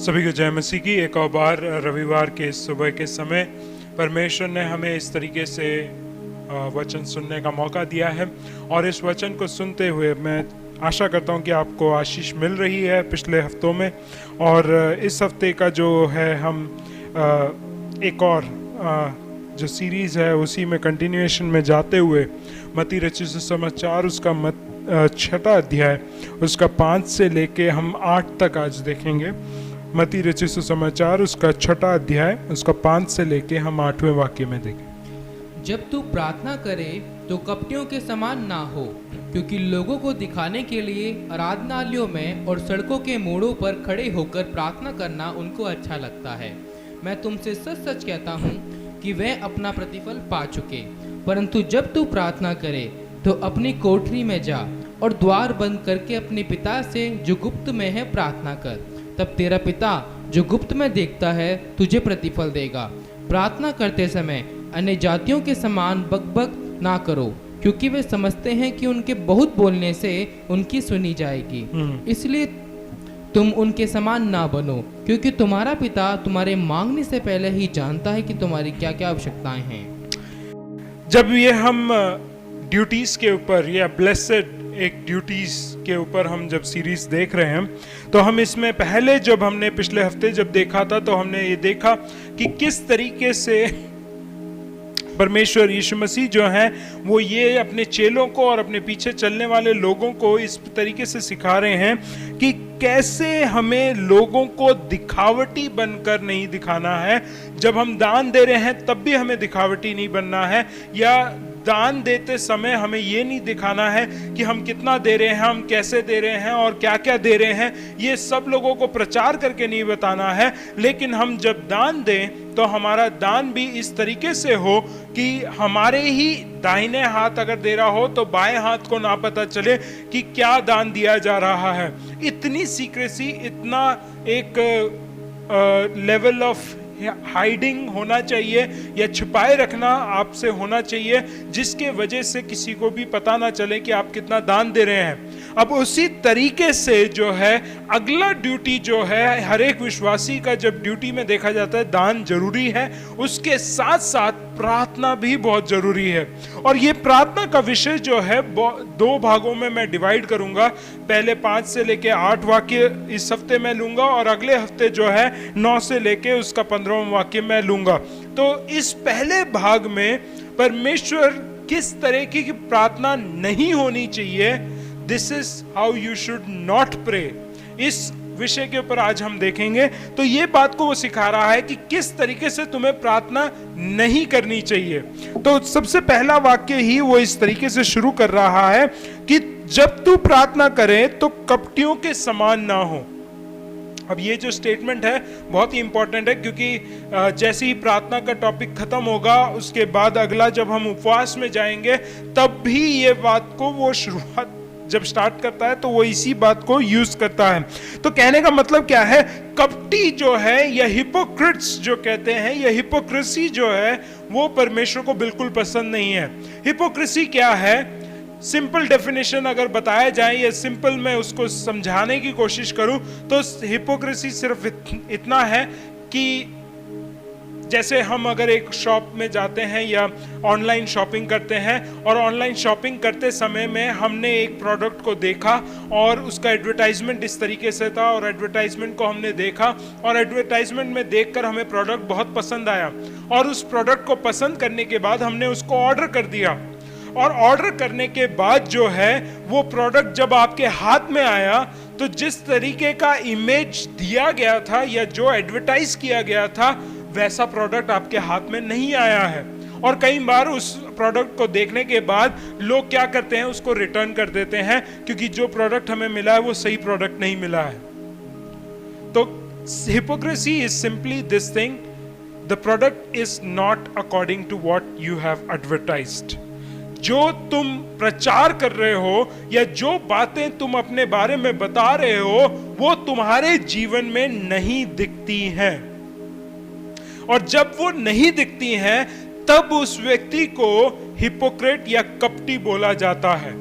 सभी को जय मसीह की। एक और बार रविवार के सुबह के समय परमेश्वर ने हमें इस तरीके से वचन सुनने का मौका दिया है और इस वचन को सुनते हुए मैं आशा करता हूं कि आपको आशीष मिल रही है पिछले हफ्तों में। और इस हफ्ते का जो है हम एक और जो सीरीज़ है उसी में कंटिन्यूएशन में जाते हुए मत्ती रचित सुसमाचार उसका छठा अध्याय उसका 5 से लेके हम 8 तक आज देखेंगे। मत्ती रचित सुसमाचार उसका छठा अध्याय उसका 5 से लेके हम 8वें वाक्य में देखें। जब तू प्रार्थना करे तो कपटियों के समान ना हो, क्योंकि लोगों को दिखाने के लिए आराधनालयों में और सड़कों के मोड़ों पर खड़े होकर प्रार्थना करना उनको अच्छा लगता है। मैं तुमसे सच सच कहता हूँ कि वे अपना प्रतिफल पा चुके। परंतु जब तू प्रार्थना करे तो अपनी कोठरी में जा और द्वार बंद करके अपने पिता से जो गुप्त में है प्रार्थना कर। तब तेरा पिता जो गुप्त में देखता है तुझे प्रतिफल देगा। प्रार्थना करते समय अन्य जातियों के समान बकबक ना करो, क्योंकि वे समझते हैं कि उनके बहुत बोलने से उनकी सुनी जाएगी। इसलिए तुम उनके समान ना बनो, क्योंकि तुम्हारा पिता तुम्हारे मांगने से पहले ही जानता है कि तुम्हारी क्या क्या आवश्यकताएं हैं। जब ये हम ड्यूटीज के ऊपर या ब्लेसेड एक ड्यूटीज के ऊपर हम जब सीरीज देख रहे हैं तो हम इसमें पहले जब हमने पिछले हफ्ते जब देखा था तो हमने ये देखा कि किस तरीके से परमेश्वर यीशु मसीह जो है वो ये अपने चेलों को और अपने पीछे चलने वाले लोगों को इस तरीके से सिखा रहे हैं कि कैसे हमें लोगों को दिखावटी बनकर नहीं दिखाना है। जब हम दान दे रहे हैं तब भी हमें दिखावटी नहीं बनना है, या दान देते समय हमें ये नहीं दिखाना है कि हम कितना दे रहे हैं, हम कैसे दे रहे हैं और क्या क्या दे रहे हैं। ये सब लोगों को प्रचार करके नहीं बताना है, लेकिन हम जब दान दें तो हमारा दान भी इस तरीके से हो कि हमारे ही दाहिने हाथ अगर दे रहा हो तो बाएं हाथ को ना पता चले कि क्या दान दिया जा रहा है। इतनी सीक्रेसी, इतना एक लेवल ऑफ हाइडिंग होना चाहिए या छुपाए रखना आपसे होना चाहिए, जिसके वजह से किसी को भी पता ना चले कि आप कितना दान दे रहे हैं। अब उसी तरीके से जो है अगला ड्यूटी जो है हर एक विश्वासी का, जब ड्यूटी में देखा जाता है दान जरूरी है, उसके साथ साथ प्रार्थना भी बहुत जरूरी है। और ये प्रार्थना का विषय जो है 2 भागों में मैं डिवाइड करूंगा। पहले 5 से लेके 8 वाक्य इस हफ्ते में लूंगा और अगले हफ्ते जो है 9 से लेके उसका 15वां वाक्य मैं लूंगा। तो इस पहले भाग में परमेश्वर किस तरह की प्रार्थना नहीं होनी चाहिए, this is how you should not pray, इस विषय के ऊपर आज हम देखेंगे। तो ये बात को वो सिखा रहा है कि किस तरीके से तुम्हें प्रार्थना नहीं करनी चाहिए। तो सबसे पहला वाक्य ही वो इस तरीके से शुरू कर रहा है कि जब तू प्रार्थना करे तो कपटियों के समान ना हो। अब ये जो स्टेटमेंट है बहुत ही इंपॉर्टेंट है, क्योंकि जैसे ही प्रार्थना का टॉपिक खत्म होगा उसके बाद अगला जब हम उपवास में जाएंगे तब भी ये बात को वो शुरुआत जब स्टार्ट करता है तो वो इसी बात को यूज करता है। तो कहने का मतलब क्या है, कपटी जो है या हिपोक्रिट्स जो कहते हैं, या हिपोक्रेसी जो है वो परमेश्वर को बिल्कुल पसंद नहीं है। हिपोक्रेसी क्या है, सिंपल डेफिनेशन अगर बताया जाए या सिंपल मैं उसको समझाने की कोशिश करूं तो हिपोक्रेसी सिर्फ इतना है कि जैसे हम अगर एक शॉप में जाते हैं या ऑनलाइन शॉपिंग करते हैं और ऑनलाइन शॉपिंग करते समय में हमने एक प्रोडक्ट को देखा और उसका एडवर्टाइजमेंट इस तरीके से था और एडवर्टाइजमेंट को हमने देखा और एडवर्टाइजमेंट में देखकर हमें प्रोडक्ट बहुत पसंद आया और उस प्रोडक्ट को पसंद करने के बाद हमने उसको ऑर्डर कर दिया। और ऑर्डर करने के बाद जो है वो प्रोडक्ट जब आपके हाथ में आया तो जिस तरीके का इमेज दिया गया था या जो एडवर्टाइज किया गया था वैसा प्रोडक्ट आपके हाथ में नहीं आया है। और कई बार उस प्रोडक्ट को देखने के बाद लोग क्या करते हैं, उसको रिटर्न कर देते हैं, क्योंकि जो प्रोडक्ट हमें मिला है वो सही प्रोडक्ट नहीं मिला है। तो hypocrisy is simply this thing, the product is not according to what you have advertised. जो तुम प्रचार कर रहे हो या जो बातें तुम अपने बारे में बता रहे हो वो तुम्हारे जीवन में नहीं दिखती हैं, और जब वो नहीं दिखती हैं तब उस व्यक्ति को हिपोक्रेट या कपटी बोला जाता है।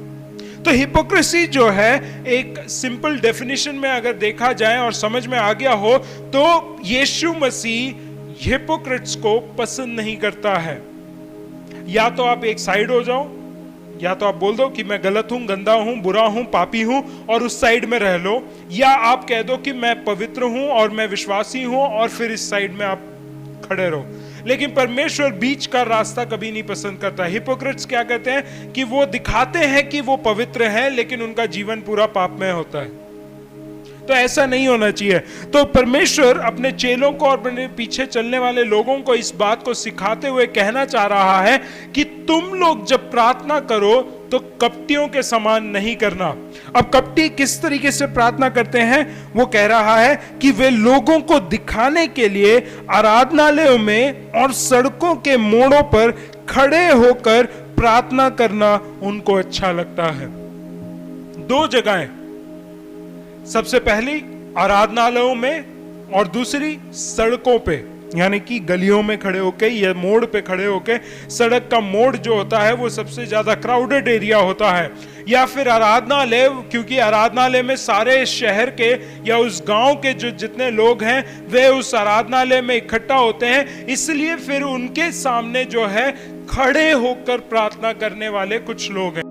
तो हिपोक्रेसी जो है एक सिंपल डेफिनेशन में अगर देखा जाए और समझ में आ गया हो तो यीशु मसीह हिपोक्रेट्स को पसंद नहीं करता है। या तो आप एक साइड हो जाओ, या तो आप बोल दो कि मैं गलत हूं, गंदा हूं, बुरा हूं, पापी हूं और उस साइड में रह लो, या आप कह दो कि मैं पवित्र हूं और मैं विश्वासी हूं और फिर इस साइड में आप खड़े रहो। लेकिन परमेश्वर बीच का रास्ता कभी नहीं पसंद करता। हिपोक्रेट्स क्या कहते हैं कि वो दिखाते हैं कि वो पवित्र हैं लेकिन उनका जीवन पूरा पापमय होता है। तो ऐसा नहीं होना चाहिए। तो परमेश्वर अपने चेलों को और अपने पीछे चलने वाले लोगों को इस बात को सिखाते हुए कहना चाह रहा है कि तुम लोग जब प्रार्थना करो तो कपटियों के समान नहीं करना। अब कपटी किस तरीके से प्रार्थना करते हैं? वो कह रहा है कि वे लोगों को दिखाने के लिए आराधनालयों में और सड़कों के मोड़ों पर खड़े होकर प्रार्थना करना उनको अच्छा लगता है। दो जगहें, सबसे पहली आराधनालयों में और दूसरी सड़कों पे, यानी कि गलियों में खड़े होके या मोड़ पे खड़े होके। सड़क का मोड़ जो होता है वो सबसे ज्यादा क्राउडेड एरिया होता है, या फिर आराधनालय, क्योंकि आराधनालय में सारे शहर के या उस गांव के जो जितने लोग हैं वे उस आराधनालय में इकट्ठा होते हैं, इसलिए फिर उनके सामने जो है खड़े होकर प्रार्थना करने वाले कुछ लोग हैं।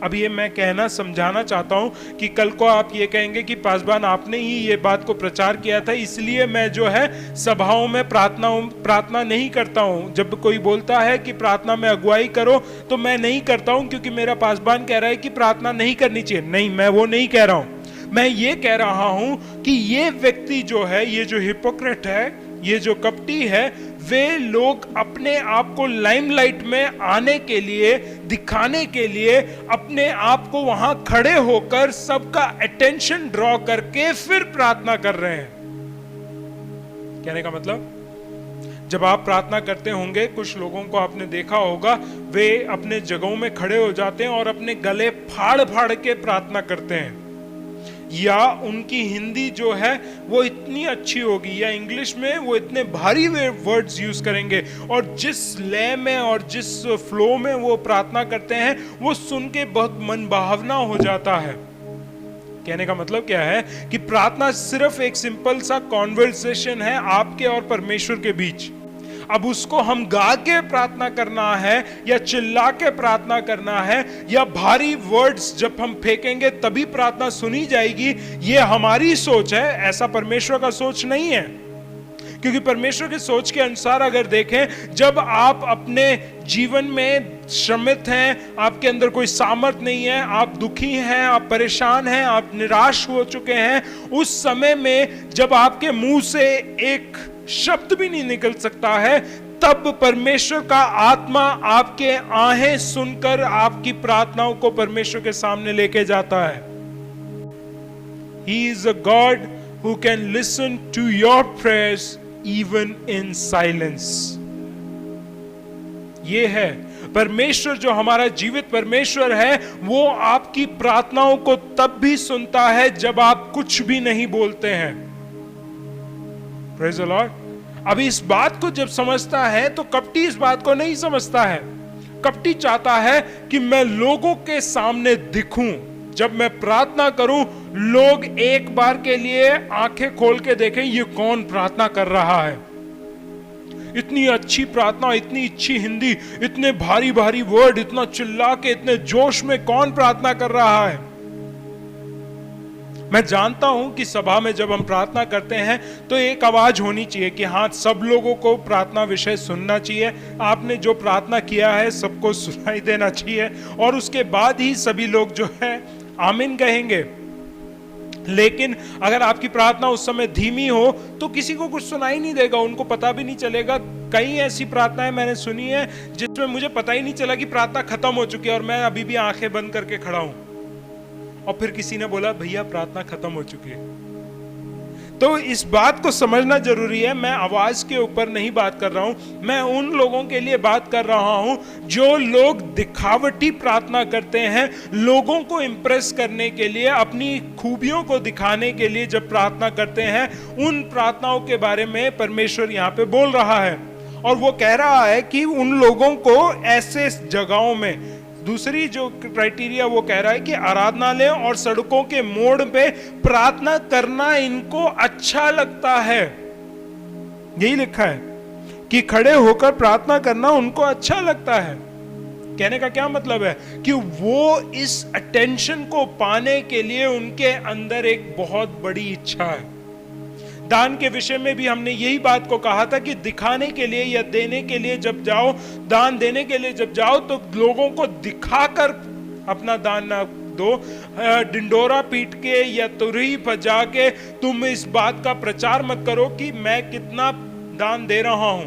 अब ये मैं कहना समझाना चाहता हूं कि कल को आप ये कहेंगे कि पासवान आपने ही ये बात को प्रचार किया था इसलिए मैं जो है सभाओं में प्रार्थना नहीं करता हूं। जब कोई बोलता है कि प्रार्थना में अगुवाई करो तो मैं नहीं करता हूं क्योंकि मेरा पासवान कह रहा है कि प्रार्थना नहीं करनी चाहिए। नहीं, मैं वो नहीं कह रहा हूं। मैं ये कह रहा हूं कि ये व्यक्ति जो है, ये जो हिपोक्रेट है, ये जो कपटी है, वे लोग अपने आप को लाइमलाइट में आने के लिए, दिखाने के लिए अपने आप को वहां खड़े होकर सबका अटेंशन ड्रॉ करके फिर प्रार्थना कर रहे हैं। कहने का मतलब, जब आप प्रार्थना करते होंगे कुछ लोगों को आपने देखा होगा वे अपने जगहों में खड़े हो जाते हैं और अपने गले फाड़ फाड़ के प्रार्थना करते हैं, या उनकी हिंदी जो है वो इतनी अच्छी होगी या इंग्लिश में वो इतने भारी वर्ड्स यूज करेंगे और जिस लय में और जिस फ्लो में वो प्रार्थना करते हैं वो सुन के बहुत मनभावना हो जाता है। कहने का मतलब क्या है कि प्रार्थना सिर्फ एक सिंपल सा कॉन्वर्सेशन है आपके और परमेश्वर के बीच। अब उसको हम गा के प्रार्थना करना है या चिल्ला के प्रार्थना करना है या भारी वर्ड्स जब हम फेंकेंगे तभी प्रार्थना सुनी जाएगी, ये हमारी सोच है, ऐसा परमेश्वर का सोच नहीं है। क्योंकि परमेश्वर की सोच के अनुसार अगर देखें, जब आप अपने जीवन में श्रमित हैं, आपके अंदर कोई सामर्थ नहीं है, आप दुखी हैं, आप परेशान हैं, आप निराश हो चुके हैं, उस समय में जब आपके मुंह से एक शब्द भी नहीं निकल सकता है, तब परमेश्वर का आत्मा आपके आहें सुनकर आपकी प्रार्थनाओं को परमेश्वर के सामने लेके जाता है। He is a God who can listen to your prayers even in silence. ये है परमेश्वर, जो हमारा जीवित परमेश्वर है, वो आपकी प्रार्थनाओं को तब भी सुनता है जब आप कुछ भी नहीं बोलते हैं। Praise the Lord. अब इस बात को जब समझता है तो कपटी इस बात को नहीं समझता है। कपटी चाहता है कि मैं लोगों के सामने दिखूं, जब मैं प्रार्थना करूं लोग एक बार के लिए आंखें खोल के देखें ये कौन प्रार्थना कर रहा है। इतनी अच्छी प्रार्थना, इतनी अच्छी हिंदी, इतने भारी भारी वर्ड, इतना चिल्ला के, इतने जोश में कौन प्रार्थना कर रहा है। मैं जानता हूं कि सभा में जब हम प्रार्थना करते हैं तो एक आवाज होनी चाहिए कि हाँ, सब लोगों को प्रार्थना विषय सुनना चाहिए, आपने जो प्रार्थना किया है सबको सुनाई देना चाहिए और उसके बाद ही सभी लोग जो है आमीन कहेंगे। लेकिन अगर आपकी प्रार्थना उस समय धीमी हो तो किसी को कुछ सुनाई नहीं देगा, उनको पता भी नहीं चलेगा। कई ऐसी प्रार्थनाएं मैंने सुनी है जिसमें मुझे पता ही नहीं चला कि प्रार्थना खत्म हो चुकी है और मैं अभी भी आंखें बंद करके खड़ा हूं, और फिर किसी ने बोला भैया प्रार्थना खत्म हो चुकी है। तो इस बात को समझना जरूरी है। मैं आवाज के ऊपर नहीं बात कर रहा हूं, मैं उन लोगों के लिए बात कर रहा हूं जो लोग दिखावटी प्रार्थना करते हैं, लोगों को इंप्रेस करने के लिए, अपनी खूबियों को दिखाने के लिए जब प्रार्थना करते हैं, उन प्रार्थनाओं के बारे में परमेश्वर यहां पे बोल रहा है। और वो कह रहा है कि उन लोगों को ऐसे जगहों में, दूसरी जो क्राइटेरिया वो कह रहा है कि आराधनालयों और सड़कों के मोड़ पे प्रार्थना करना इनको अच्छा लगता है। यही लिखा है कि खड़े होकर प्रार्थना करना उनको अच्छा लगता है। कहने का क्या मतलब है कि वो इस अटेंशन को पाने के लिए उनके अंदर एक बहुत बड़ी इच्छा है। दान के विषय में भी हमने यही बात को कहा था कि दिखाने के लिए या देने के लिए जब जाओ, दान देने के लिए जब जाओ, तो लोगों को दिखाकर अपना दान ना दो। डिंडोरा पीट के या तुरही बजा के तुम इस बात का प्रचार मत करो कि मैं कितना दान दे रहा हूं,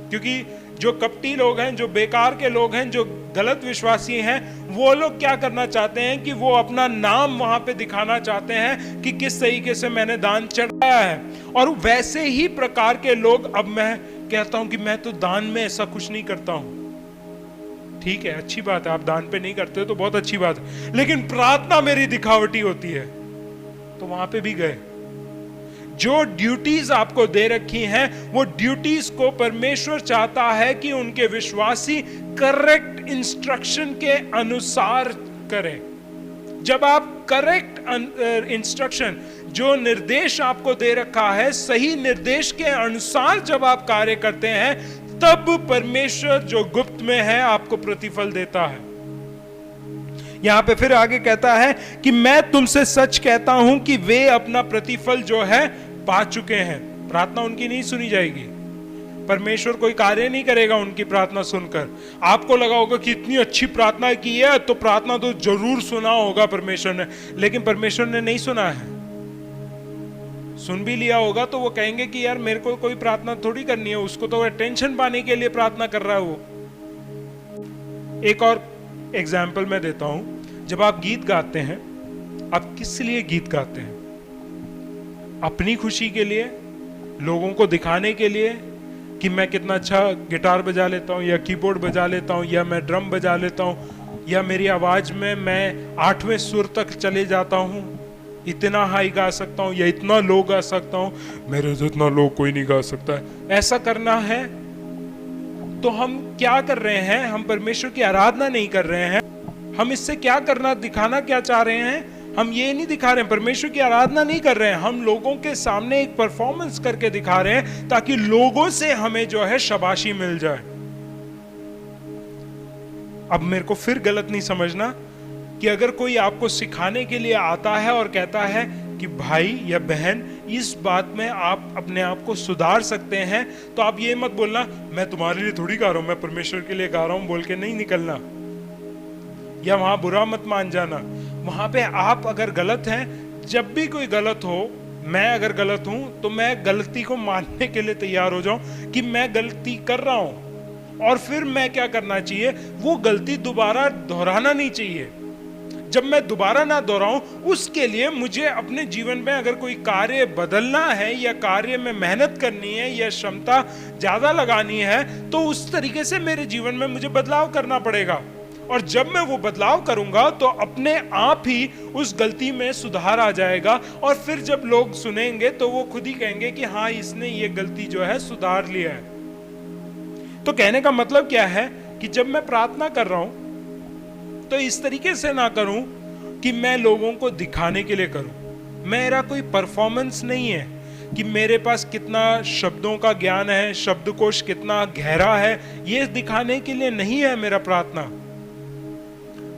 क्योंकि जो कपटी लोग हैं, जो बेकार के लोग हैं, जो गलत विश्वासी हैं, वो लोग क्या करना चाहते हैं कि वो अपना नाम वहां पे दिखाना चाहते हैं कि किस तरीके से मैंने दान चढ़ाया है। और वैसे ही प्रकार के लोग, अब मैं कहता हूं कि मैं तो दान में ऐसा कुछ नहीं करता हूं। ठीक है, अच्छी बात है, आप दान पे नहीं करते हो तो बहुत अच्छी बात है, लेकिन प्रार्थना मेरी दिखावटी होती है तो वहां पे भी गए। जो ड्यूटीज आपको दे रखी हैं, वो ड्यूटीज को परमेश्वर चाहता है कि उनके विश्वासी करेक्ट इंस्ट्रक्शन के अनुसार करें। जब आप करेक्ट इंस्ट्रक्शन, जो निर्देश आपको दे रखा है, सही निर्देश के अनुसार जब आप कार्य करते हैं, तब परमेश्वर जो गुप्त में है आपको प्रतिफल देता है। यहां पे फिर आगे कहता है कि मैं तुमसे सच कहता हूं कि वे अपना प्रतिफल जो है पा चुके हैं। प्रार्थना उनकी नहीं सुनी जाएगी, परमेश्वर कोई कार्य नहीं करेगा उनकी प्रार्थना सुनकर। आपको लगा होगा कि इतनी अच्छी प्रार्थना की है तो प्रार्थना तो जरूर सुना होगा परमेश्वर ने, लेकिन परमेश्वर ने नहीं सुना है। सुन भी लिया होगा तो वो कहेंगे कि यार मेरे को कोई प्रार्थना थोड़ी करनी है, उसको तो अटेंशन पाने के लिए प्रार्थना कर रहा है वो। एक और एग्जाम्पल मैं देता हूं। जब आप गीत गाते हैं, आप किस लिए गीत गाते हैं? अपनी खुशी के लिए, लोगों को दिखाने के लिए कि मैं कितना अच्छा गिटार बजा लेता हूं या कीबोर्ड बजा लेता हूं या मैं ड्रम बजा लेता हूं या मेरी आवाज में मैं 8वें सुर तक चले जाता हूं, इतना हाई गा सकता हूं या इतना लो गा सकता हूं, मेरे जितना लो कोई नहीं गा सकता है। ऐसा करना है तो हम क्या कर रहे हैं? हम परमेश्वर की आराधना नहीं कर रहे हैं। हम इससे क्या करना, दिखाना क्या चाह रहे हैं? हम ये नहीं दिखा रहे हैं, परमेश्वर की आराधना नहीं कर रहे हैं, हम लोगों के सामने एक परफॉर्मेंस करके दिखा रहे हैं ताकि लोगों से हमें जो है शाबाशी मिल जाए। अब मेरे को फिर गलत नहीं समझना कि अगर कोई आपको सिखाने के लिए आता है और कहता है कि भाई या बहन इस बात में आप अपने आप को सुधार सकते हैं, तो आप ये मत बोलना मैं तुम्हारे लिए थोड़ी गा रहा हूं, मैं परमेश्वर के लिए गा रहा हूं बोल के नहीं निकलना, या वहां बुरा मत मान जाना। वहां पे आप अगर गलत हैं, जब भी कोई गलत हो, मैं अगर गलत हूं तो मैं गलती को मानने के लिए तैयार हो जाऊं कि मैं गलती कर रहा हूं, और फिर मैं क्या करना चाहिए, वो गलती दोबारा दोहराना नहीं चाहिए। जब मैं दोबारा ना दोहराऊं, उसके लिए मुझे अपने जीवन में अगर कोई कार्य बदलना है या कार्य में मेहनत करनी है या क्षमता ज्यादा लगानी है, तो उस तरीके से मेरे जीवन में मुझे बदलाव करना पड़ेगा। और जब मैं वो बदलाव करूंगा तो अपने आप ही उस गलती में सुधार आ जाएगा, और फिर जब लोग सुनेंगे तो वो खुद ही कहेंगे कि हाँ, इसने ये गलती जो है सुधार लिया है। तो कहने का मतलब क्या है कि जब मैं प्रार्थना कर रहा हूं तो इस तरीके से ना करूं कि मैं लोगों को दिखाने के लिए करूं। मेरा कोई परफॉर्मेंस नहीं है कि मेरे पास कितना शब्दों का ज्ञान है, शब्दकोश कितना गहरा है, ये दिखाने के लिए नहीं है मेरा प्रार्थना।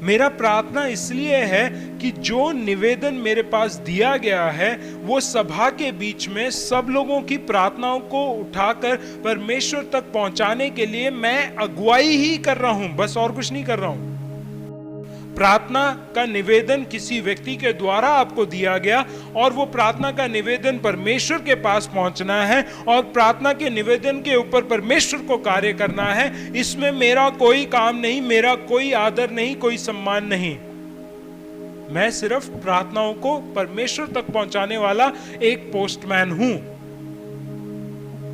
मेरा प्रार्थना इसलिए है कि जो निवेदन मेरे पास दिया गया है वो सभा के बीच में सब लोगों की प्रार्थनाओं को उठाकर परमेश्वर तक पहुंचाने के लिए मैं अगुवाई ही कर रहा हूं, बस और कुछ नहीं कर रहा हूं। प्रार्थना का निवेदन किसी व्यक्ति के द्वारा आपको दिया गया, और वो प्रार्थना का निवेदन परमेश्वर के पास पहुंचना है, और प्रार्थना के निवेदन के ऊपर परमेश्वर को कार्य करना है। इसमें मेरा कोई काम नहीं, मेरा कोई आदर नहीं, कोई सम्मान नहीं। मैं सिर्फ प्रार्थनाओं को परमेश्वर तक पहुंचाने वाला एक पोस्टमैन हूं।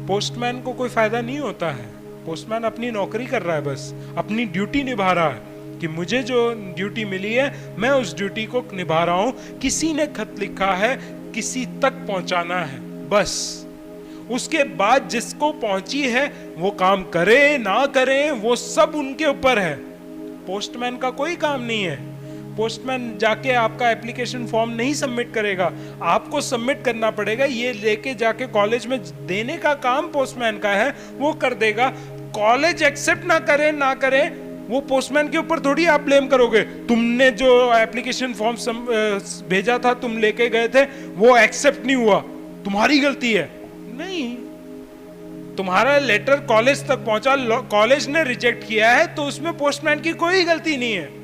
पोस्टमैन को कोई फायदा नहीं होता है, पोस्टमैन अपनी नौकरी कर रहा है, बस अपनी ड्यूटी निभा रहा है कि मुझे जो ड्यूटी मिली है मैं उस ड्यूटी को निभा रहा हूं। किसी ने खत लिखा है, किसी तक पहुंचाना है, बस। उसके बाद जिसको पहुंची है वो काम करे ना करे वो सब उनके ऊपर है, पोस्टमैन का कोई काम नहीं है। पोस्टमैन जाके आपका एप्लीकेशन फॉर्म नहीं सबमिट करेगा, आपको सबमिट करना पड़ेगा। ये लेके जाके कॉलेज में देने का काम पोस्टमैन का है, वो कर देगा। कॉलेज एक्सेप्ट ना करे वो पोस्टमैन के ऊपर थोड़ी आप ब्लेम करोगे। तुमने जो एप्लीकेशन फॉर्म भेजा था, तुम लेके गए थे, वो एक्सेप्ट नहीं हुआ, तुम्हारी गलती है। नहीं, तुम्हारा लेटर कॉलेज तक पहुंचा, कॉलेज ने रिजेक्ट किया है, तो उसमें पोस्टमैन की कोई गलती नहीं है।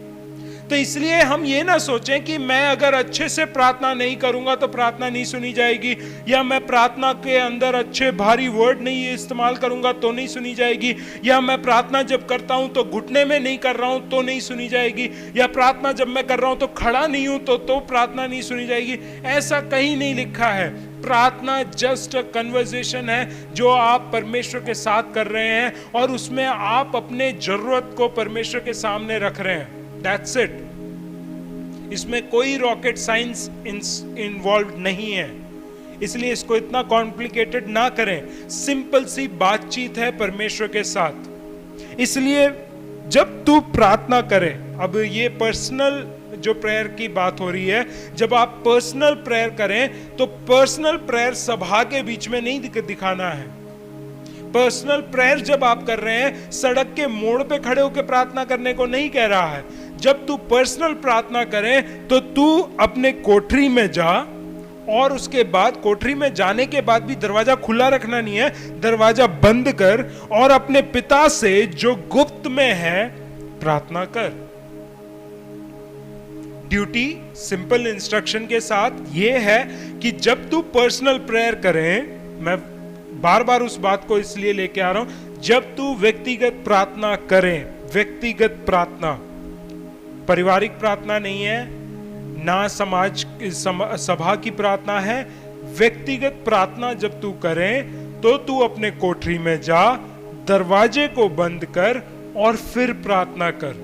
तो इसलिए हम ये ना सोचें कि मैं अगर अच्छे से प्रार्थना नहीं करूंगा तो प्रार्थना नहीं सुनी जाएगी, या मैं प्रार्थना के अंदर अच्छे भारी वर्ड नहीं इस्तेमाल करूंगा तो नहीं सुनी जाएगी, या मैं प्रार्थना जब करता हूं तो घुटने में नहीं कर रहा हूं तो नहीं सुनी जाएगी, या प्रार्थना जब मैं कर रहा हूं तो खड़ा नहीं हूं तो प्रार्थना नहीं सुनी जाएगी। ऐसा कहीं नहीं लिखा है। प्रार्थना जस्ट अ कन्वर्सेशन है जो आप परमेश्वर के साथ कर रहे हैं, और उसमें आप अपने जरूरत को परमेश्वर के सामने रख रहे हैं। That's it. इसमें कोई रॉकेट साइंस इन्वॉल्व नहीं है, इसलिए इसको इतना कॉम्प्लिकेटेड ना करें। सिंपल सी बातचीत है परमेश्वर के साथ। इसलिए जब तू प्रार्थना करे, अब ये पर्सनल जो प्रेयर की बात हो रही है, जब आप पर्सनल प्रेयर करें तो पर्सनल प्रेयर सभा के बीच में नहीं दिखाना है। पर्सनल प्रेयर जब आप कर रहे हैं, सड़क के मोड़ पे खड़े होकर प्रार्थना करने को नहीं कह रहा है। जब तू पर्सनल प्रार्थना करे तो तू अपने कोठरी में जा, और उसके बाद कोठरी में जाने के बाद भी दरवाजा खुला रखना नहीं है, दरवाजा बंद कर और अपने पिता से जो गुप्त में है प्रार्थना कर। ड्यूटी सिंपल इंस्ट्रक्शन के साथ ये है कि जब तू पर्सनल प्रेयर करे, मैं बार बार उस बात को इसलिए लेके आ रहा हूं, जब तू व्यक्तिगत प्रार्थना करें, व्यक्तिगत प्रार्थना, पारिवारिक प्रार्थना नहीं है, ना सभा की प्रार्थना है, व्यक्तिगत प्रार्थना जब तू करें तो तू अपने कोठरी में जा, दरवाजे को बंद कर और फिर प्रार्थना कर।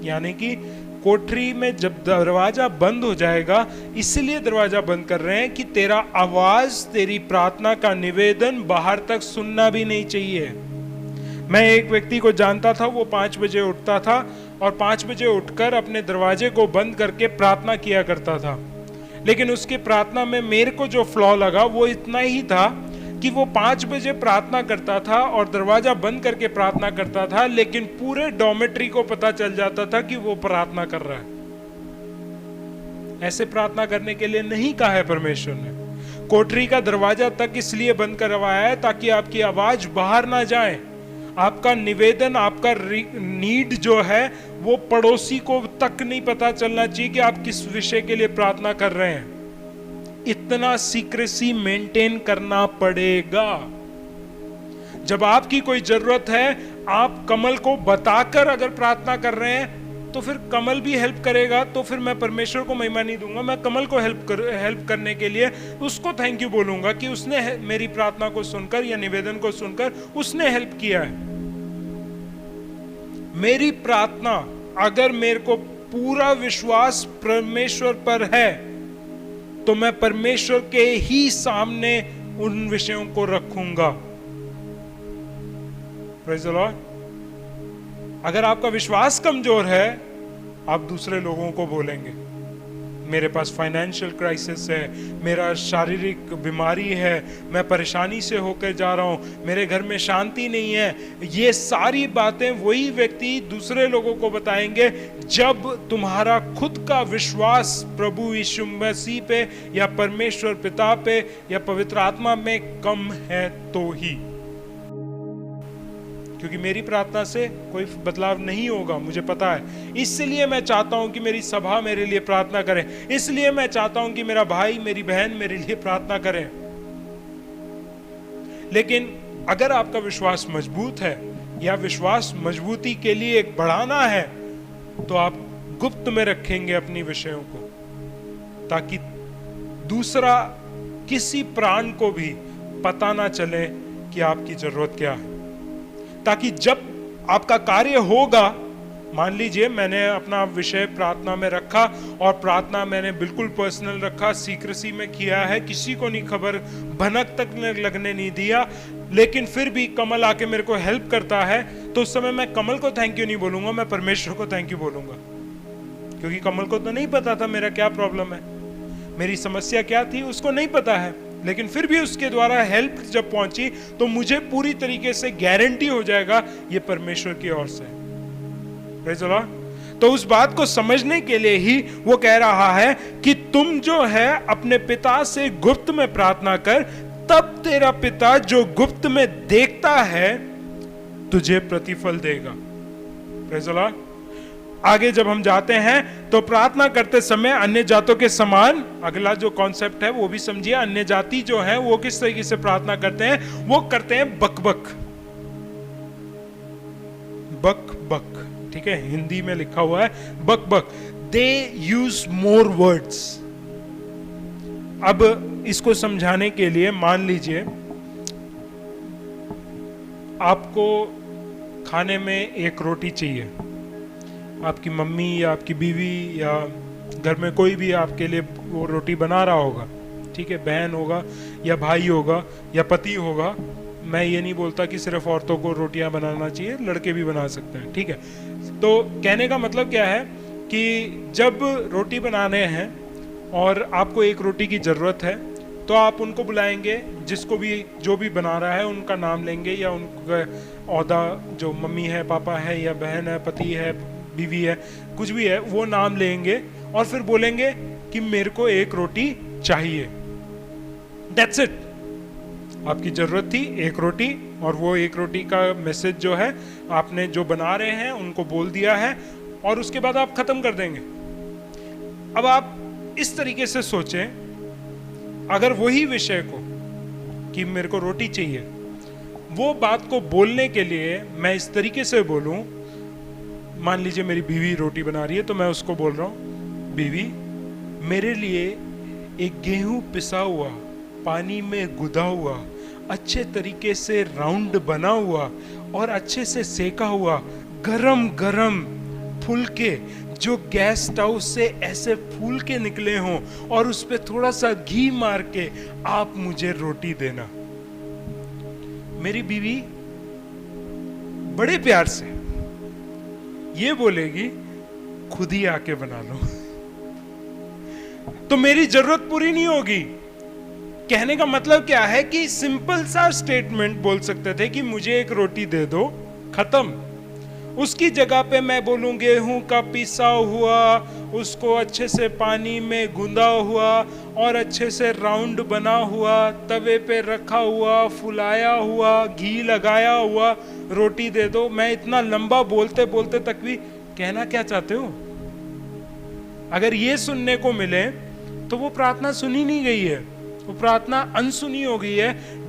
यानी कि कोठरी में जब दरवाजा बंद हो जाएगा, इसलिए दरवाजा बंद कर रहे हैं कि तेरा आवाज, तेरी प्रार्थना का निवेदन बाहर तक सुनना भी नहीं चाहिए। मैं एक व्यक्ति को जानता था, वो 5 बजे उठता था और 5 बजे उठकर अपने दरवाजे को बंद करके प्रार्थना किया करता था। लेकिन उसकी प्रार्थना में मेरे को जो फ्लॉ लगा वो इतना ही था कि वो 5 बजे प्रार्थना करता था और दरवाजा बंद करके प्रार्थना करता था, लेकिन पूरे डॉर्मेट्री को पता चल जाता था कि वो प्रार्थना कर रहा है। ऐसे प्रार्थना करने के लिए नहीं कहा है परमेश्वर ने। कोठरी का दरवाजा तक इसलिए बंद करवाया है ताकि आपकी आवाज बाहर ना जाए, आपका निवेदन, आपका नीड जो है वो पड़ोसी को तक नहीं पता चलना चाहिए कि आप किस विषय के लिए प्रार्थना कर रहे हैं। इतना सीक्रेसी मेंटेन करना पड़ेगा। जब आपकी कोई जरूरत है, आप कमल को बताकर अगर प्रार्थना कर रहे हैं तो फिर कमल भी हेल्प करेगा, तो फिर मैं परमेश्वर को महिमा नहीं दूंगा, मैं कमल को हेल्प करने के लिए उसको थैंक यू बोलूंगा कि उसने मेरी प्रार्थना को सुनकर या निवेदन को सुनकर उसने हेल्प किया है। मेरी प्रार्थना, अगर मेरे को पूरा विश्वास परमेश्वर पर है तो मैं परमेश्वर के ही सामने उन विषयों को रखूंगा। Praise the Lord. अगर आपका विश्वास कमजोर है, आप दूसरे लोगों को बोलेंगे, मेरे पास फाइनेंशियल क्राइसिस है, मेरा शारीरिक बीमारी है, मैं परेशानी से होकर जा रहा हूं, मेरे घर में शांति नहीं है। ये सारी बातें वही व्यक्ति दूसरे लोगों को बताएंगे जब तुम्हारा खुद का विश्वास प्रभु यीशु मसीह पे या परमेश्वर पिता पे या पवित्र आत्मा में कम है तो ही। क्योंकि मेरी प्रार्थना से कोई बदलाव नहीं होगा, मुझे पता है। इसलिए मैं चाहता हूं कि मेरी सभा मेरे लिए प्रार्थना करे, इसलिए मैं चाहता हूं कि मेरा भाई मेरी बहन मेरे लिए प्रार्थना करें। लेकिन अगर आपका विश्वास मजबूत है या विश्वास मजबूती के लिए एक बढ़ाना है, तो आप गुप्त में रखेंगे अपनी विषयों को, ताकि दूसरा किसी प्राण को भी पता ना चले कि आपकी जरूरत क्या है। ताकि जब आपका कार्य होगा, मान लीजिए मैंने अपना विषय प्रार्थना में रखा और प्रार्थना मैंने बिल्कुल पर्सनल रखा, सीक्रेसी में किया है, किसी को नहीं खबर, भनक तक लगने नहीं दिया, लेकिन फिर भी कमल आके मेरे को हेल्प करता है, तो उस समय मैं कमल को थैंक यू नहीं बोलूंगा, मैं परमेश्वर को थैंक यू बोलूंगा, क्योंकि कमल को तो नहीं पता था मेरा क्या प्रॉब्लम है, मेरी समस्या क्या थी उसको नहीं पता है, लेकिन फिर भी उसके द्वारा हेल्प जब पहुंची तो मुझे पूरी तरीके से गारंटी हो जाएगा ये परमेश्वर की ओर से। Praise the Lord. तो उस बात को समझने के लिए ही वो कह रहा है कि तुम जो है अपने पिता से गुप्त में प्रार्थना कर, तब तेरा पिता जो गुप्त में देखता है तुझे प्रतिफल देगा। Praise the Lord. आगे जब हम जाते हैं तो प्रार्थना करते समय अन्य जातों के समान, अगला जो कॉन्सेप्ट है वो भी समझिए। अन्य जाति जो है वो किस तरीके से प्रार्थना करते हैं? वो करते हैं बकबक, बक बक, ठीक है, हिंदी में लिखा हुआ है बक बक। दे यूज मोर वर्ड्स। अब इसको समझाने के लिए मान लीजिए आपको खाने में एक रोटी चाहिए, आपकी मम्मी या आपकी बीवी या घर में कोई भी आपके लिए वो रोटी बना रहा होगा, ठीक है, बहन होगा या भाई होगा या पति होगा। मैं ये नहीं बोलता कि सिर्फ औरतों को रोटियां बनाना चाहिए, लड़के भी बना सकते हैं, ठीक है। तो कहने का मतलब क्या है कि जब रोटी बनाने हैं और आपको एक रोटी की ज़रूरत है तो आप उनको बुलाएंगे, जिसको भी जो भी बना रहा है उनका नाम लेंगे या उनका ओहदा, जो मम्मी है, पापा है या बहन है, पति है, बीवी है, कुछ भी है, वो नाम लेंगे और फिर बोलेंगे कि मेरे को एक रोटी चाहिए। That's it. आपकी जरूरत थी एक रोटी, और वो एक रोटी का मैसेज जो है आपने जो बना रहे हैं उनको बोल दिया है, और उसके बाद आप खत्म कर देंगे। अब आप इस तरीके से सोचें, अगर वही विषय को कि मेरे को रोटी चाहिए, वो बात को बोलने के लिए मैं इस तरीके से बोलूं, मान लीजिए मेरी बीवी रोटी बना रही है तो मैं उसको बोल रहा हूं, बीवी मेरे लिए एक गेहूं पिसा हुआ, पानी में गुदा हुआ, अच्छे तरीके से राउंड बना हुआ और अच्छे से सेका हुआ गरम गरम फुलके, जो गैस स्टोव से ऐसे फूल के निकले हों और उस पे थोड़ा सा घी मार के आप मुझे रोटी देना। मेरी बीवी बड़े प्यार से ये बोलेगी, खुद ही आके बना लो, तो मेरी जरूरत पूरी नहीं होगी। कहने का मतलब क्या है कि सिंपल सा स्टेटमेंट बोल सकते थे कि मुझे एक रोटी दे दो, खत्म। उसकी जगह पे मैं बोलूं गेहूं का पिसा हुआ, उसको अच्छे से पानी में गूंदा हुआ और अच्छे से राउंड बना हुआ, तवे पे रखा हुआ, फुलाया हुआ, घी लगाया हुआ रोटी दे दो। मैं इतना लंबा बोलते बोलते तक भी कहना क्या चाहते हो? अगर ये सुनने को मिले तो वो प्रार्थना सुनी नहीं गई है, वो प्रार्थना अनसुनी हो गई है,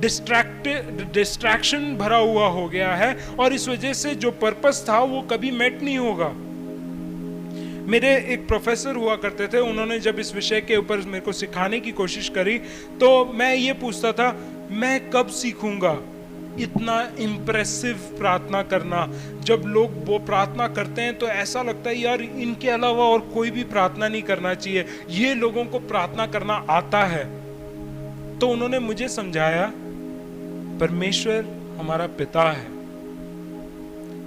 डिस्ट्रैक्शन भरा हुआ हो गया है, और इस वजह से जो पर्पस था वो कभी मेट नहीं होगा। मेरे एक प्रोफेसर हुआ करते थे, उन्होंने जब इस विषय के ऊपर मेरे को सिखाने की कोशिश करी तो मैं ये पूछता था, मैं कब सीखूंगा इतना इम्प्रेसिव प्रार्थना करना। जब लोग वो प्रार्थना करते हैं तो ऐसा लगता है यार इनके अलावा और कोई भी प्रार्थना नहीं करना चाहिए, ये लोगों को प्रार्थना करना आता है। तो उन्होंने मुझे समझाया, परमेश्वर हमारा पिता है,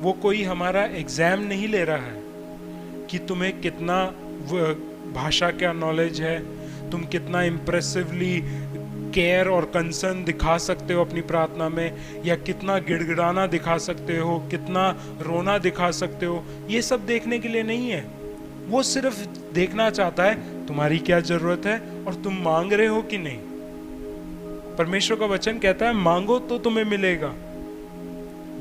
वो कोई हमारा एग्जाम नहीं ले रहा है कि तुम्हें कितना भाषा का नॉलेज है, तुम कितना इम्प्रेसिवली केयर और कंसर्न दिखा सकते हो अपनी प्रार्थना में, या कितना गिड़गिड़ाना दिखा सकते हो, कितना रोना दिखा सकते हो। ये सब देखने के लिए नहीं है, वो सिर्फ देखना चाहता है तुम्हारी क्या जरूरत है और तुम मांग रहे हो कि नहीं। परमेश्वर का वचन कहता है मांगो तो तुम्हें मिलेगा,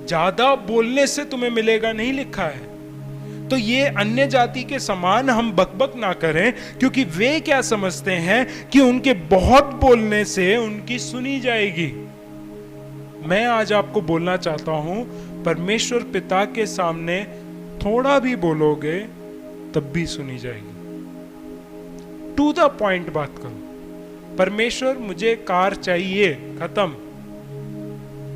ज्यादा बोलने से तुम्हें मिलेगा नहीं लिखा है। तो ये अन्य जाति के समान हम बकबक ना करें, क्योंकि वे क्या समझते हैं कि उनके बहुत बोलने से उनकी सुनी जाएगी। मैं आज आपको बोलना चाहता हूं, परमेश्वर पिता के सामने थोड़ा भी बोलोगे तब भी सुनी जाएगी। टू द पॉइंट बात करो, परमेश्वर मुझे कार चाहिए, खत्म।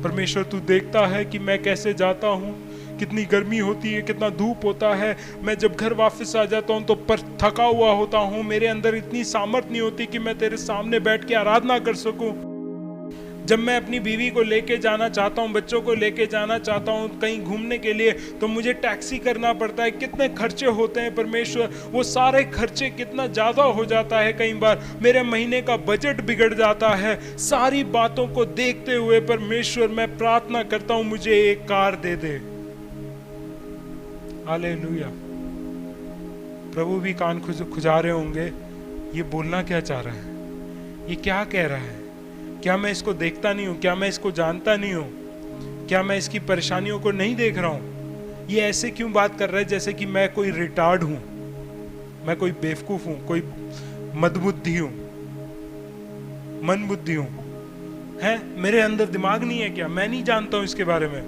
परमेश्वर तू देखता है कि मैं कैसे जाता हूं, कितनी गर्मी होती है, कितना धूप होता है, मैं जब घर वापस आ जाता हूं तो पर थका हुआ होता हूं, मेरे अंदर इतनी सामर्थ नहीं होती कि मैं तेरे सामने बैठ के आराधना कर सकूं। जब मैं अपनी बीवी को लेके जाना चाहता हूँ, बच्चों को लेके जाना चाहता हूँ कहीं घूमने के लिए, तो मुझे टैक्सी करना पड़ता है। कितने खर्चे होते हैं परमेश्वर, वो सारे खर्चे कितना ज़्यादा हो जाता है। कई बार मेरे महीने का बजट बिगड़ जाता है। सारी बातों को देखते हुए परमेश्वर मैं प्रार्थना करता हूँ मुझे एक कार दे दे। हालेलुया। प्रभु भी कान खुजा रहे होंगे, ये बोलना क्या चाह रहा है, ये क्या कह रहा है। क्या मैं इसको देखता नहीं हूं? क्या मैं इसको जानता नहीं हूं? क्या मैं इसकी परेशानियों को नहीं देख रहा हूं? ये ऐसे क्यों बात कर रहा है जैसे कि मैं कोई रिटार्ड हूं, मैं कोई बेवकूफ हूं, कोई मंदबुद्धि हूं, मन बुद्धि हूं। है मेरे अंदर दिमाग नहीं है क्या? मैं नहीं जानता हूं इसके बारे में।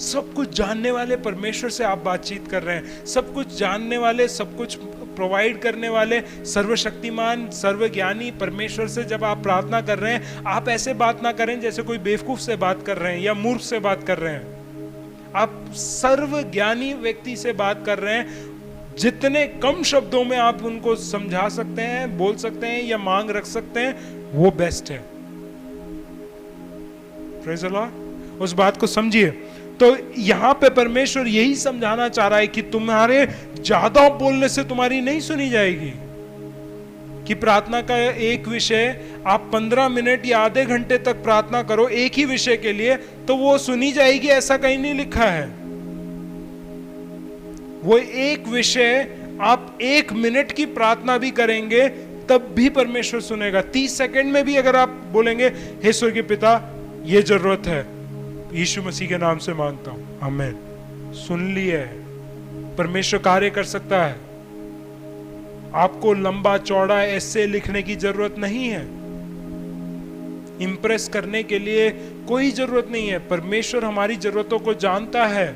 सब कुछ जानने वाले परमेश्वर से आप बातचीत कर रहे हैं। सब कुछ जानने वाले, सब कुछ प्रोवाइड करने वाले, सर्वशक्तिमान, सर्वज्ञानी परमेश्वर से जब आप प्रार्थना कर रहे हैं, आप ऐसे बात ना करें जैसे कोई बेवकूफ से बात कर रहे हैं या मूर्ख से बात कर रहे हैं। आप सर्वज्ञानी व्यक्ति से बात कर रहे हैं। जितने कम शब्दों में आप उनको समझा सकते हैं, बोल सकते हैं या मांग रख सकते हैं, वो बेस्ट है। Praise the Lord. उस बात को समझिए। तो यहां पे परमेश्वर यही समझाना चाह रहा है कि तुम्हारे ज्यादा बोलने से तुम्हारी नहीं सुनी जाएगी। कि प्रार्थना का एक विषय आप 15 मिनट या आधे घंटे तक प्रार्थना करो एक ही विषय के लिए, तो वो सुनी जाएगी, ऐसा कहीं नहीं लिखा है। वो एक विषय आप 1 मिनट की प्रार्थना भी करेंगे तब भी परमेश्वर सुनेगा। 30 सेकंड में भी अगर आप बोलेंगे, हे स्वर्गीय पिता ये जरूरत है, यीशु मसीह के नाम से मांगता हूं, आमीन, सुन लिए। परमेश्वर कार्य कर सकता है। आपको लंबा चौड़ा ऐसे लिखने की जरूरत नहीं है। इंप्रेस करने के लिए कोई जरूरत नहीं है। परमेश्वर हमारी जरूरतों को जानता है,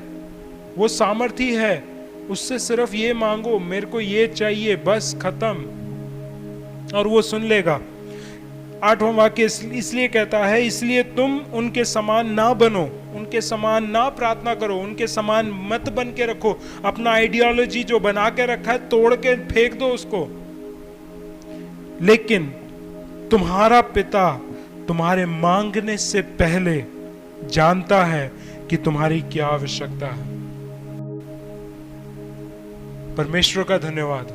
वो सामर्थी है। उससे सिर्फ ये मांगो, मेरे को ये चाहिए, बस खत्म, और वो सुन लेगा। 8वां वाक्य इसलिए कहता है, इसलिए तुम उनके समान ना बनो, उनके समान ना प्रार्थना करो, उनके समान मत बन के रखो। अपना आइडियोलॉजी जो बना के रखा है तोड़ के फेंक दो उसको। लेकिन तुम्हारा पिता तुम्हारे मांगने से पहले जानता है कि तुम्हारी क्या आवश्यकता है। परमेश्वर का धन्यवाद।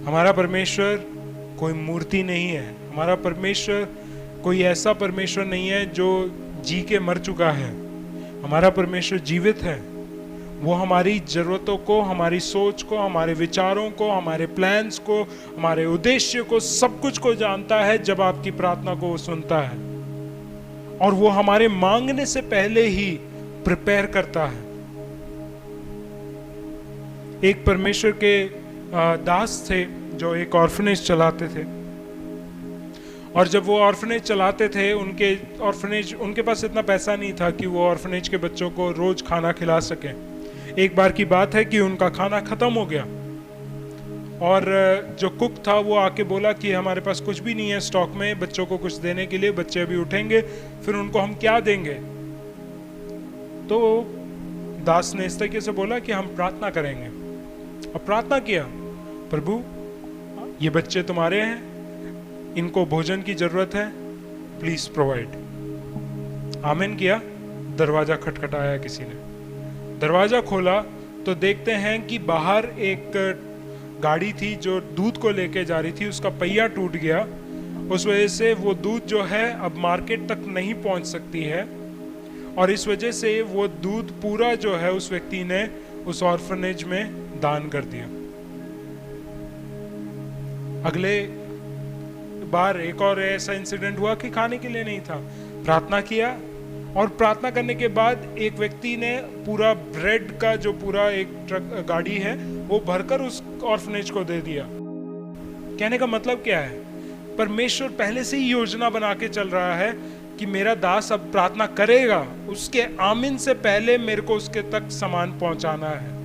हमारा परमेश्वर कोई मूर्ति नहीं है। हमारा परमेश्वर कोई ऐसा परमेश्वर नहीं है जो जी के मर चुका है। हमारा परमेश्वर जीवित है। वो हमारी जरूरतों को, हमारी सोच को, हमारे विचारों को, हमारे प्लान्स को, हमारे उद्देश्य को, सब कुछ को जानता है। जब आपकी प्रार्थना को वो सुनता है और वो हमारे मांगने से पहले ही प्रिपेयर करता है। एक परमेश्वर के दास थे जो एक ऑर्फनेज चलाते थे, और जब वो ऑर्फनेज चलाते थे, उनके पास इतना पैसा नहीं था कि वो ऑर्फनेज के बच्चों को रोज खाना खिला सके। एक बार की बात है कि उनका खाना खत्म हो गया और जो कुक था वो आके बोला कि हमारे पास कुछ भी नहीं है स्टॉक में बच्चों को कुछ देने के लिए, बच्चे अभी उठेंगे फिर उनको हम क्या देंगे। तो दास ने इस तरीके से बोला कि हम प्रार्थना करेंगे। अब प्रार्थना किया, प्रभु ये बच्चे तुम्हारे हैं, इनको भोजन की जरूरत है, प्लीज प्रोवाइड। आमीन किया। दरवाजा खटखटाया किसी ने, दरवाजा खोला तो देखते हैं कि बाहर एक गाड़ी थी जो दूध को लेके जा रही थी, उसका पहिया टूट गया। उस वजह से वो दूध जो है अब मार्केट तक नहीं पहुंच सकती है, और इस वजह से वो दूध पूरा जो है उस व्यक्ति ने उस ऑर्फनेज में दान कर दिया। अगले बार एक और ऐसा इंसिडेंट हुआ कि खाने के लिए नहीं था। प्रार्थना किया, और प्रार्थना करने के बाद एक व्यक्ति ने पूरा ब्रेड का जो पूरा एक ट्रक गाड़ी है वो भरकर उस ऑर्फनेज को दे दिया। कहने का मतलब क्या है? परमेश्वर पहले से ही योजना बना के चल रहा है कि मेरा दास अब प्रार्थना करेगा, उसके आमीन से पहले मेरे को उसके तक सामान पहुंचाना है।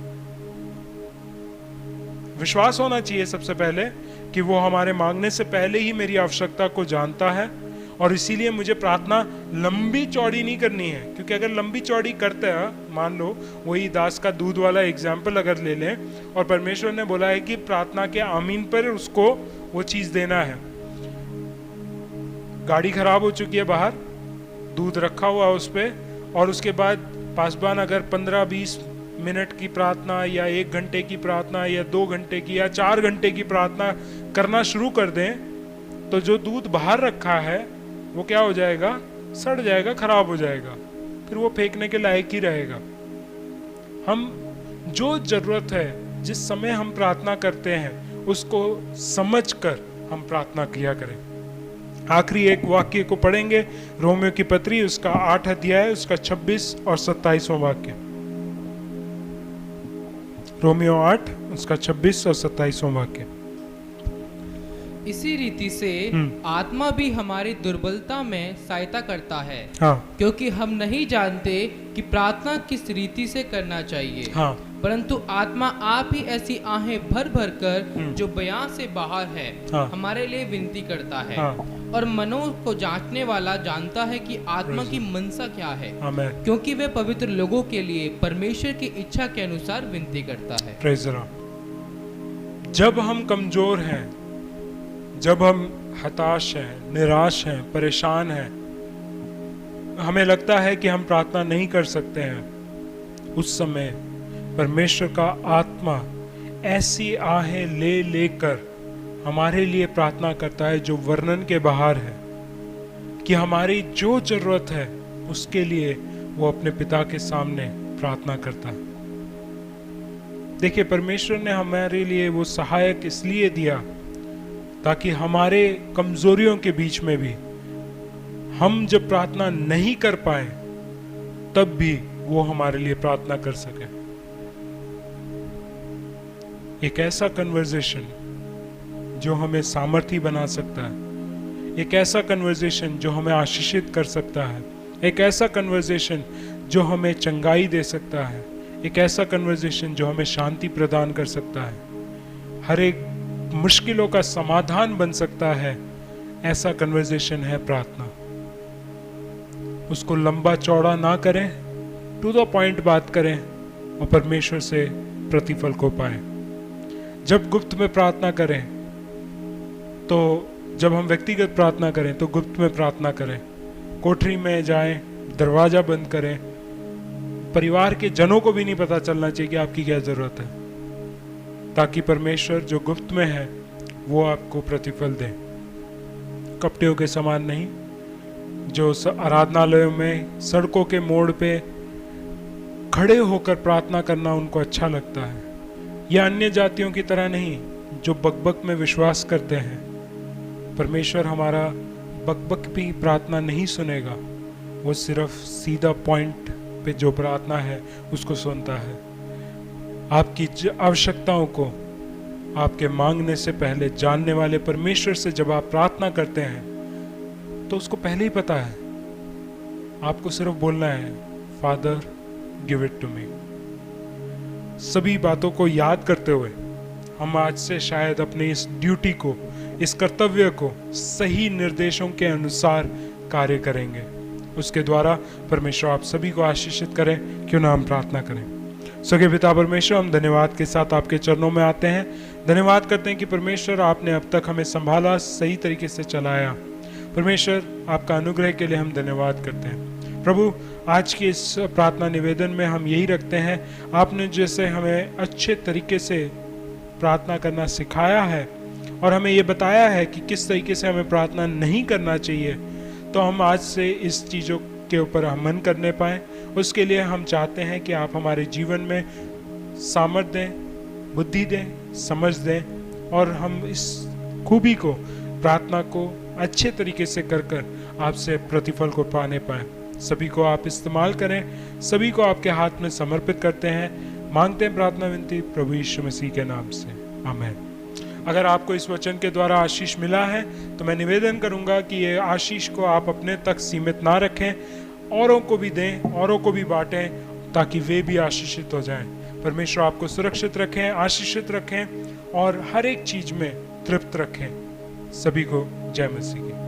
विश्वास होना चाहिए सबसे पहले कि वो हमारे मांगने से पहले ही मेरी आवश्यकता को जानता है, और इसीलिए मुझे प्रार्थना लंबी चौड़ी नहीं करनी है। क्योंकि अगर लंबी चौड़ी करते हैं, मान लो वही दास का दूध वाला एग्जाम्पल अगर ले लें, और परमेश्वर ने बोला है कि प्रार्थना के आमीन पर उसको वो चीज देना है। गाड़ी खराब हो चुकी है बाहर, दूध रखा हुआ उस पे, और उसके बाद पासबान अगर 15-20 मिनट की प्रार्थना या 1 घंटे की प्रार्थना या 2 घंटे की या 4 घंटे की प्रार्थना करना शुरू कर दें, तो जो दूध बाहर रखा है वो क्या हो जाएगा? सड़ जाएगा, खराब हो जाएगा, फिर वो फेंकने के लायक ही रहेगा। हम जो जरूरत है, जिस समय हम प्रार्थना करते हैं, उसको समझकर हम प्रार्थना किया करें। आखिरी एक वाक्य को पढ़ेंगे, रोमियो की पत्री उसका 8 अध्याय उसका 26 और 27वां वाक्य। रोमियो 8 उसका 26 और 27वां वाक्य। इसी रीति से आत्मा भी हमारी दुर्बलता में सहायता करता है। हाँ क्योंकि हम नहीं जानते कि प्रार्थना किस रीति से करना चाहिए। हाँ परंतु आत्मा आप ही ऐसी आहें भर भर कर जो बयां से बाहर है हाँ। हमारे लिए विनती करता है। हाँ। और मनों को जांचने वाला जानता है कि आत्मा की मनसा क्या है, आमेन। क्योंकि वे पवित्र लोगों के लिए परमेश्वर की इच्छा के अनुसार विनती करता है। Praise the Lord. जब हम कमजोर हैं, जब हम हताश हैं, निराश हैं, परेशान हैं, हमें लगता है कि हम प्रार्थना नहीं कर सकते हैं, उस समय परमेश्वर का आत्मा ऐसी आहें ले लेकर हमारे लिए प्रार्थना करता है जो वर्णन के बाहर है, कि हमारी जो जरूरत है उसके लिए वो अपने पिता के सामने प्रार्थना करता है। देखिए, परमेश्वर ने हमारे लिए वो सहायक इसलिए दिया ताकि हमारे कमजोरियों के बीच में भी हम जब प्रार्थना नहीं कर पाए तब भी वो हमारे लिए प्रार्थना कर सके। एक ऐसा कन्वर्सेशन जो हमें सामर्थी बना सकता है, एक ऐसा कन्वर्सेशन जो हमें आशीषित कर सकता है, एक ऐसा कन्वर्सेशन जो हमें चंगाई दे सकता है, एक ऐसा कन्वर्सेशन जो हमें शांति प्रदान कर सकता है, हर एक मुश्किलों का समाधान बन सकता है, ऐसा कन्वर्सेशन है प्रार्थना। उसको लंबा चौड़ा ना करें, टू द पॉइंट बात करें और परमेश्वर से प्रतिफल को पाएं। जब गुप्त में प्रार्थना करें, तो जब हम व्यक्तिगत प्रार्थना करें तो गुप्त में प्रार्थना करें, कोठरी में जाएं, दरवाजा बंद करें, परिवार के जनों को भी नहीं पता चलना चाहिए कि आपकी क्या जरूरत है, ताकि परमेश्वर जो गुप्त में है वो आपको प्रतिफल दे। कपटियों के समान नहीं, जो आराधनालयों में सड़कों के मोड़ पे खड़े होकर प्रार्थना करना उनको अच्छा लगता है, या अन्य जातियों की तरह नहीं जो बकबक में विश्वास करते हैं। परमेश्वर हमारा बकबक भी प्रार्थना नहीं सुनेगा, वो सिर्फ सीधा पॉइंट पे जो प्रार्थना है उसको सुनता है। आपकी आवश्यकताओं को आपके मांगने से पहले जानने वाले परमेश्वर से जब आप प्रार्थना करते हैं तो उसको पहले ही पता है, आपको सिर्फ बोलना है, father give it to me. सभी बातों को याद करते हुए हम आज से शायद अपनी इस ड्यूटी को, इस कर्तव्य को सही निर्देशों के अनुसार कार्य करेंगे। उसके द्वारा परमेश्वर आप सभी को आशीषित करें। क्यों ना हम प्रार्थना करें। सगे पिता परमेश्वर, हम धन्यवाद के साथ आपके चरणों में आते हैं। धन्यवाद करते हैं कि परमेश्वर आपने अब तक हमें संभाला, सही तरीके से चलाया। परमेश्वर, आपका अनुग्रह के लिए हम धन्यवाद करते हैं। प्रभु, आज की इस प्रार्थना निवेदन में हम यही रखते हैं, आपने जैसे हमें अच्छे तरीके से प्रार्थना करना सिखाया है और हमें ये बताया है कि किस तरीके से हमें प्रार्थना नहीं करना चाहिए, तो हम आज से इस चीज़ों के ऊपर अमल करने पाएँ। उसके लिए हम चाहते हैं कि आप हमारे जीवन में सामर्थ्य दें, बुद्धि दें, समझ दें, और हम इस खूबी को, प्रार्थना को अच्छे तरीके से कर आपसे प्रतिफल को पाने पाएँ। सभी को आप इस्तेमाल करें, सभी को आपके हाथ में समर्पित करते हैं। मांगते हैं प्रार्थना विनती प्रभु यीशु मसीह के नाम से, आमीन। अगर आपको इस वचन के द्वारा आशीष मिला है तो मैं निवेदन करूंगा कि ये आशीष को आप अपने तक सीमित ना रखें, औरों को भी दें, औरों को भी बांटें, ताकि वे भी आशीषित हो जाएं। परमेश्वर आपको सुरक्षित रखें, आशीषित रखें और हर एक चीज में तृप्त रखें। सभी को जय मसीह की।